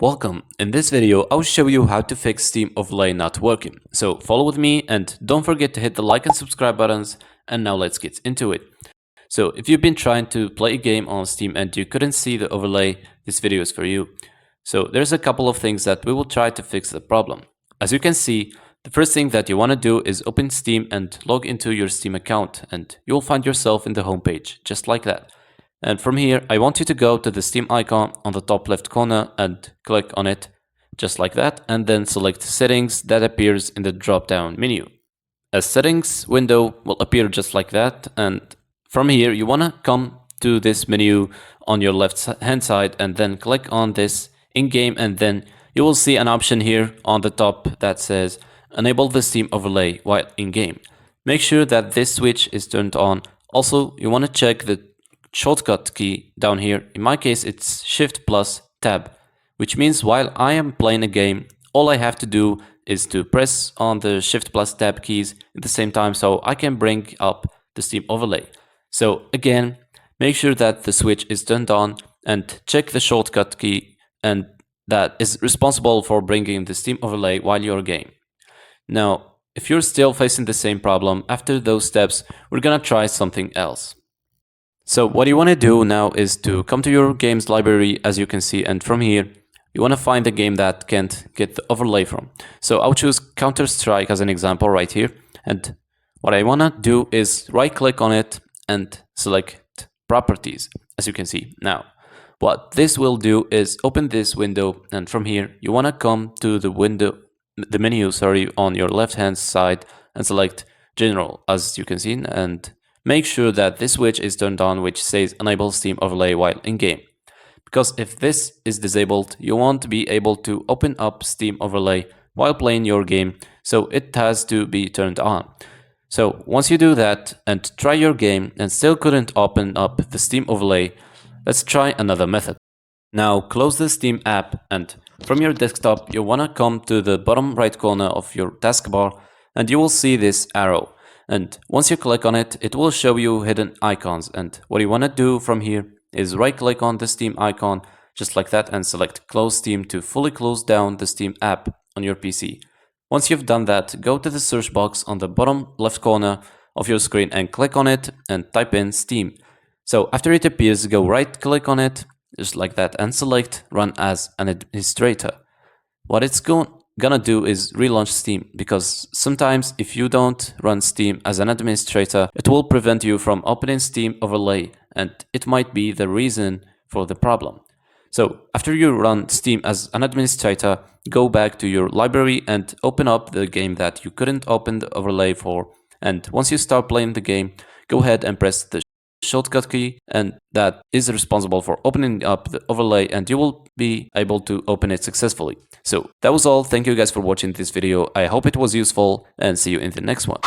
Welcome. In this video, I'll show you how to fix Steam Overlay not working. So follow with me and don't forget to hit the like and subscribe buttons. And now let's get into it. So if you've been trying to play a game on Steam and you couldn't see the overlay, this video is for you. So there's a couple of things that we will try to fix the problem. As you can see, the first thing that you want to do is open Steam and log into your Steam account, and you'll find yourself in the home page, just like that. And from here, I want you to go to the Steam icon on the top left corner and click on it, just like that, and then select Settings that appears in the drop-down menu. A settings window will appear just like that, and from here, you want to come to this menu on your left-hand side and then click on this in-game, and then you will see an option here on the top that says Enable the Steam Overlay while in-game. Make sure that this switch is turned on. Also, you want to check the shortcut key down here. In my case, it's Shift plus Tab, which means while I am playing a game, all I have to do is to press on the Shift plus Tab keys at the same time so I can bring up the Steam Overlay. So again, make sure that the switch is turned on and check the shortcut key, and that is responsible for bringing the Steam Overlay while you're game. Now, if you're still facing the same problem after those steps, we're gonna try something else. So what you want to do now is to come to your games library, as you can see, and from here you want to find the game that can't get the overlay from. So I'll choose Counter-Strike as an example right here, and what I want to do is right click on it and select Properties, as you can see. Now what this will do is open this window, and from here you want to come to the menu on your left hand side and select General, as you can see, and make sure that this switch is turned on, which says Enable Steam Overlay while in-game. Because if this is disabled, you won't be able to open up Steam Overlay while playing your game, so it has to be turned on. So once you do that and try your game and still couldn't open up the Steam Overlay, let's try another method. Now close the Steam app, and from your desktop you wanna come to the bottom right corner of your taskbar, and you will see this arrow. And once you click on it, it will show you hidden icons. And what you want to do from here is right click on the Steam icon, just like that, and select Close Steam to fully close down the Steam app on your PC. Once you've done that, go to the search box on the bottom left corner of your screen and click on it and type in Steam. So after it appears, go right click on it, just like that, and select Run as an Administrator. What it's gonna do is relaunch Steam, because sometimes if you don't run Steam as an administrator, it will prevent you from opening Steam Overlay, and it might be the reason for the problem. So after you run Steam as an administrator, go back to your library and open up the game that you couldn't open the overlay for, and once you start playing the game, go ahead and press the shortcut key, and that is responsible for opening up the overlay, and you will be able to open it successfully. So that was all. Thank you guys for watching this video. I hope it was useful, and see you in the next one.